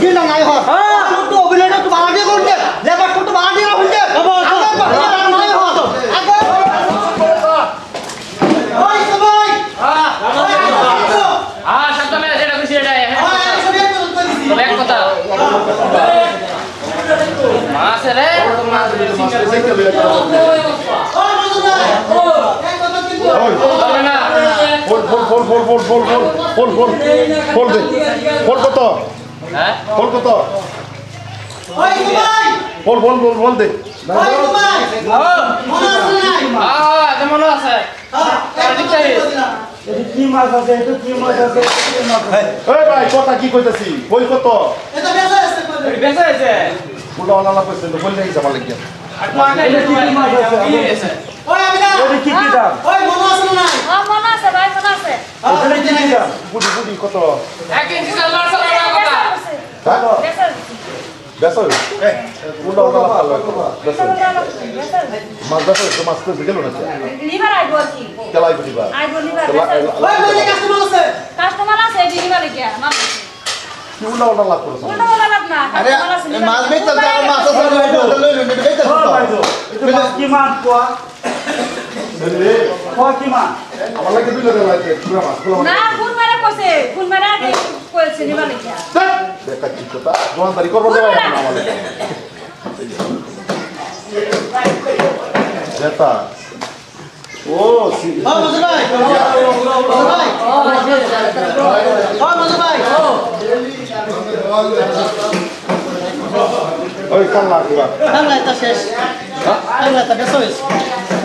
গিলা নাই হ ছোট অভিনয়টা তো বাড়া দিয়ে করতে লেবার ছোট বাড়া দিয়ে হইছে নাই হ আগে ওই সবাই সাবধানে যেটা খুশি এটা তবে এক কথা মাছ রে মাছ ফল কত হ্যাঁ ফল কত ওই সবাই ফল দে ওই সবাই মনে আছে কি মাছ আছে এটা কি মাছ আছে এই ভাই কথা কি কইতাছি ফল কত এটা বেসা আছে বেঁচে আছে পুরো অনালা কইছে তো ফল নেই জামা লাগিয়া আর তো আগে কি মাছ আছে ওই আমি না এটা কি কি দাম ওই মনে আছে না মনে আছে ভাই মনে আছে এটা কি কি দাম বুড়ি কত 1 ইঞ্চি সালোয়ার সালোয়ার কথা হ্যাঁ বেসো এই পুরো অনালা পালো বেসো মাছ বেসো তো মাছ তো গেল না লিভার আইবো কি কেলাই দিবা আইবো লিভার ওই বলে কাস্টমার আছে লিভার কি মাছ কি উল্টা লাভ করছ উল্টা বলা লাভ না আরে মাছ বেচ চলতে আর মাছ আছে লই লই বেচ ও ভাই তো এটা কি মাছ কোয়া কোয়া কি মাছ আমার লাগে দুই লাগে লাগে পুরো মাছ না ফোন মারা কইছে ফোন মারা কইছে লিভার কি দেখা কি কথা দোকানদারি করব না আমাদের যেটা ও সি ও মজা ভাই ও মজা ভাই ওই কাল্লা কিবা কামলা এটা শেষ কামলা এটা বেসা হইছে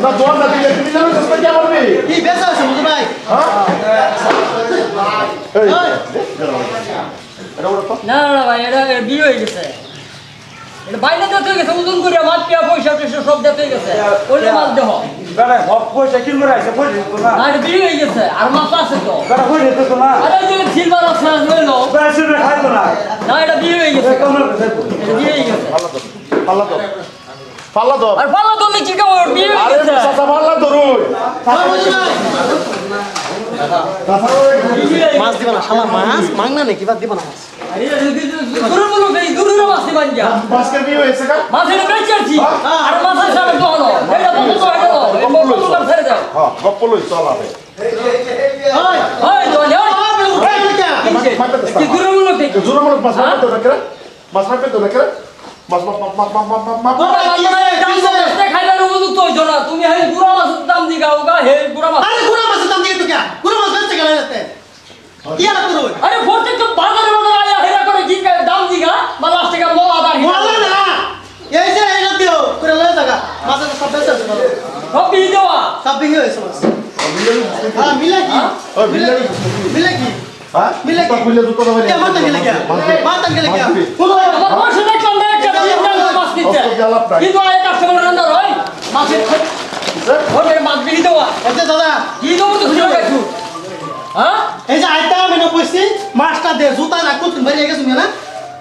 না দোকান না দিলে তুমি জানো তো কি করবে কি বেসা হইছে মজা ভাই হ্যাঁ এই এটা ওটা তো না না ভাই এটা বিয়ে হয়ে গেছে এটা বাইরে দিতে গেছে ওজন করে মাছ পেয়া পয়সা টয়সা সব দিতে গেছে ওই মাছ দেহ বেটা হপ পয়সা কি মরে আছে পয়সা তো না না এটা বিয়ে হয়ে গেছে আর মাছ আছে তো বেটা পয়সা তো না আরে যে সিলভার আছে লইলো বেটা শুনে খাই তো না না এটা বিয়ে হয়ে গেছে কমর কাছে এটা বিয়ে হয়ে গেছে পাল্লা দাও আর ভালো তো লিখি কেমন বিয়ে হয়ে আরে গেছে চাচা পাল্লা ধরুন ও মজা ভাই মাছ দিবা না সামার মাছ মাংনা নাকি বাদ দিবা না মাছ আরে দূর বলো এই দূরের মাছ দিবান যা মাছকে বিয়ে হয়েছে কা মাছ এটা বেচছি আর মাছ সামনে তো হলো এটা বন্ধ তো হলো এই বন্ধ করে ছেড়ে দাও হ্যাঁ গপ্প লই চল আবে ওই ওই দলে ওই কি কি দূর বলো ঠিক জোরে মনে মাছ মারতে না করে মাছ মারতে না করে মাছ খাইবার উপযুক্ত হইছো না তুমি এই বুড়া মাছের দাম দি গাওগা হে বুড়া মাছ আরে গুড়া মাছের দাম দিয়ে তো কি গুড়া মাছ বেচতে গেলে যেতে কি আর করব আরে প্রত্যেক তো বাজারে আয়া হেরা করে কি দাম দি গা বা লাস্ট টাকা মোলা দাঁড়ি বলো না এই যে এই দিও করে লয়ে জায়গা মাছের সব বেচতে আছে সব বিয়ে দেওয়া সব বিক্রি হয়েছে মাছ হ্যাঁ মিলে কি মিলে কি হ্যাঁ মিলে কি খুলে জুতো দাও কে মাথা গেলে কি মাথা গেলে কি কোন আমার মাছ দেখলাম না একটা দিয়ে মাছ দিতে কিন্তু আয় কাস্টমার আন্দার হয় মাছের ওরে মাছ বিয়ে দেওয়া আচ্ছা দাদা কি দেবো তো খুঁজে গেছো হ্যাঁ এই যে আইটা মেনে কইছি মাছটা দে জুতা না কুতুন বাইরে গেছ না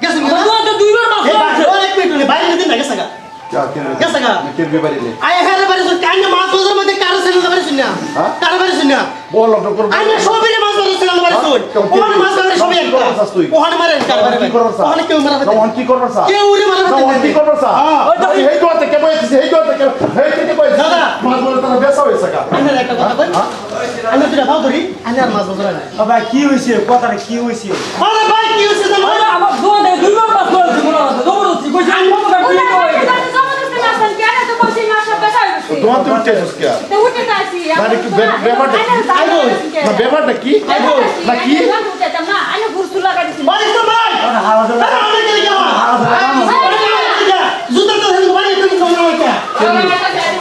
গেছ না তোমার তো দুইবার মাছ এই আছে এক মিনিট বাইরে দিন না গেছ না क्या क्या গেছ না के भी बारी ले আয় হ্যাঁ বাড়ি শুন কানে মাছ বাজার মধ্যে কার সেল বাড়ি শুন না কার বাড়ি শুন না बोल डॉक्टर আইনে সবই মাছ বাজার সেল বাড়ি শুন ওখানে মাছ বাজার সবই একটা ওখানে মারে কার বাড়ি ওখানে কেউ মারা तो वन की करबर सा কেউ উড়ে মারা तो वन की करबर सा हे तो आते के बोय हे तो आते के हे के बोय दादा मास बोल ता बेसा होय सका আইনে একটা কথা কই আইনে তুই ভাও ধরি আইনে আর মাছ বাজার না ভাই কি হইছে কথাটা কি হইছে আরে ভাই কি হইছে জানো আরে আমার দোয়া দুইবার মাছ ধরেছি মনে আছে দৌড়ছি কইছি আমি মনে করি বিয়ে হয়ে গেছে दोन तो उठे उसके माने कि बेबाट ना बेबाट ना की বাড়ি তো ভাই হাওয়া আরে আমাকে কে যাও জুতা তো হেন বাড়ি তুমি কোন না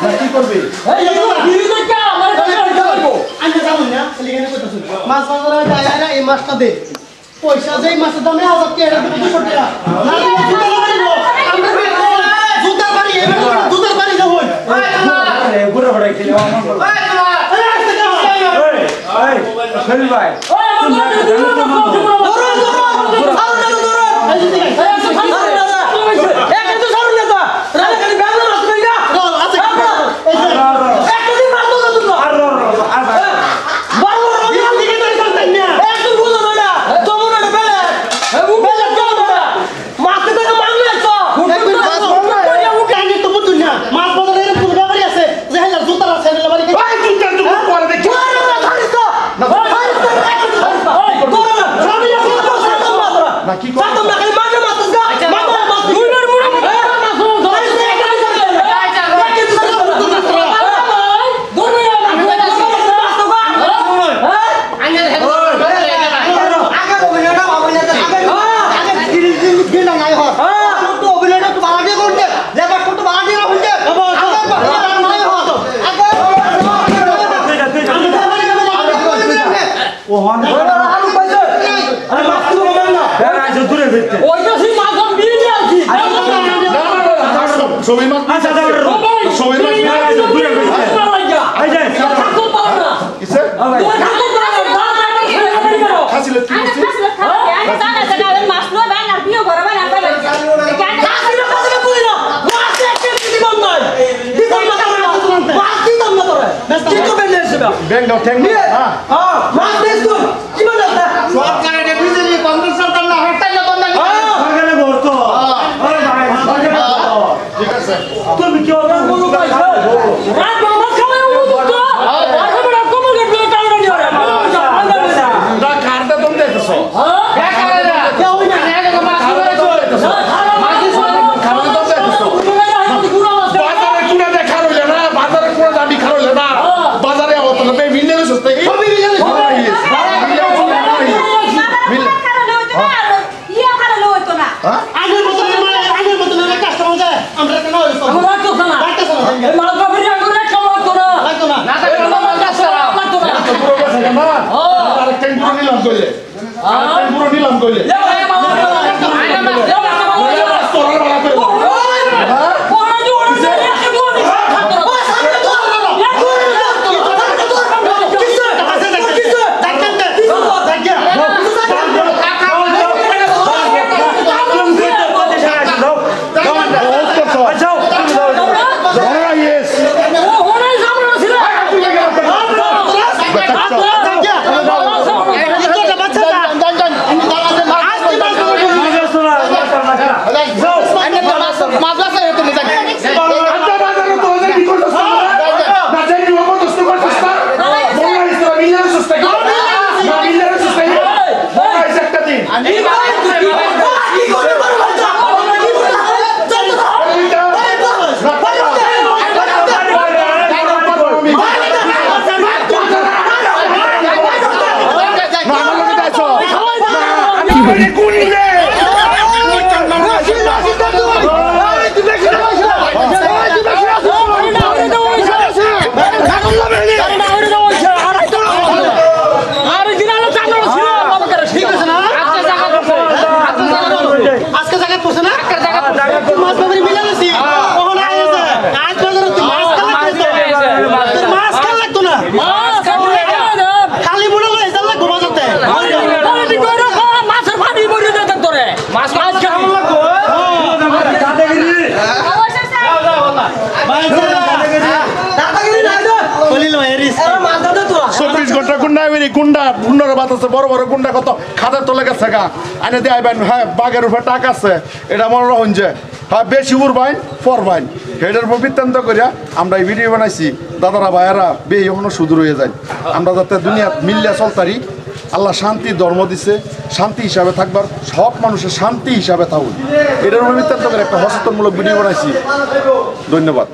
ना की करबे এই বিয়ে তো কে আমার কাছে যাবো আইনে যাও না খালি কেন কইতাছ মাছ বাজারে যায় না এই মাছটা দে পয়সা দেই মাছের দামে হাজার টাকা দেব 200 টাকা না জুতা বাড়ি আমরা জুতার বাড়ি জুতার বাড়ি যাও গুড়া বড়াই খেলে আমার বল এই খেল ভাই ওই আমার তোমরা খালি মাঝে মারতেছ গা মাঝে মারতেছ দুইবার মুড়া মুড়া মাছ ধরে ও হন আলু পাইছে আরে মাছ তো কমান না বেরাইছে দূরে ফিরতে ওইটা সেই মাছ বিয়ে আছি সবাই মাছ আচ্ছা দাও সবাই মাছ বেরাইছে দূরে ফিরতে আই যাই ঠাকুর পাও না কিসে তুই ঠাকুর পাও না খাসিলে কি করছিস ব্যাংক দাও ঠ্যাং দাও সরকারের বিজেপি কংগ্রেস সরকার না হরতাল না বন্ধ সরকারে ভরতো আরে ভাই সরকারে ভরতো ঠিক আছে তুমি কি ওটা বলো ভাই রাত বাবা খাওয়া উঠতো আর বড় কমল গেল টাউন নিয়ে রে না কারটা তুমি দেখছো হ্যাঁ কেউ না বাজারে কুড়া দেখা রইলে না বাজারে কুড়া দাবি খারইলে না বাজারে অত না মিললে সস্তা কি সবই মিলে আগের মতন কাস্টমার যায় আমরা কেন হইছো আমি রাখতো না রাখতেছ না এই মাল কফি আঙ্গুর রাখতো না লাগতো না না থাকলে মাল কাছে লাগতো না পুরো গেছে না আরেকটা পুরো নিলাম কইলে আরেকটা পুরো নিলাম কইলে লে ভাই মামা আইনা মাছ লে মামা তোরা বালা কইলে ওরা যে ওরা যে একটা বলি আজকে জায়গা পড়ছে না মাছ বাবরি মিলে গেছি ওখানে আইছে আজ বাজারে তুই মাছ খাওয়া লাগতো না মাছ খাওয়া খালি মনে হয় এসে লাগবো বাজাতে মাছের পানি বড়ি দেন তোরে মাছ মাছ খাওয়া লাগবো দাদাগিরি দাদাগিরি নাই তো বলিল এরিস মাছ দাদা তোরা 24 ঘন্টা গুন্ডা বেরি গুন্ডার বাতাসে বড় বড় গুন্ডা কত খাদের তলে গেছে গা আনে দিয়ে আইবেন হ্যাঁ বাঘের উপরে টাকা আছে এটা মনে রহন যে হ্যাঁ বেশি উড়বাইন ফরবাইন হেডের উপর বৃত্তান্ত করিয়া আমরা এই ভিডিও বানাইছি দাদারা ভাইয়ারা বেয়ে এখনো সুদূর হয়ে যায় আমরা যাতে দুনিয়া মিল্লা চলতারি আল্লাহ শান্তি ধর্ম দিছে শান্তি হিসাবে থাকবার সব মানুষের শান্তি হিসাবে থাকুন এটার উপর বৃত্তান্ত করে একটা সচেতনমূলক ভিডিও বানাইছি ধন্যবাদ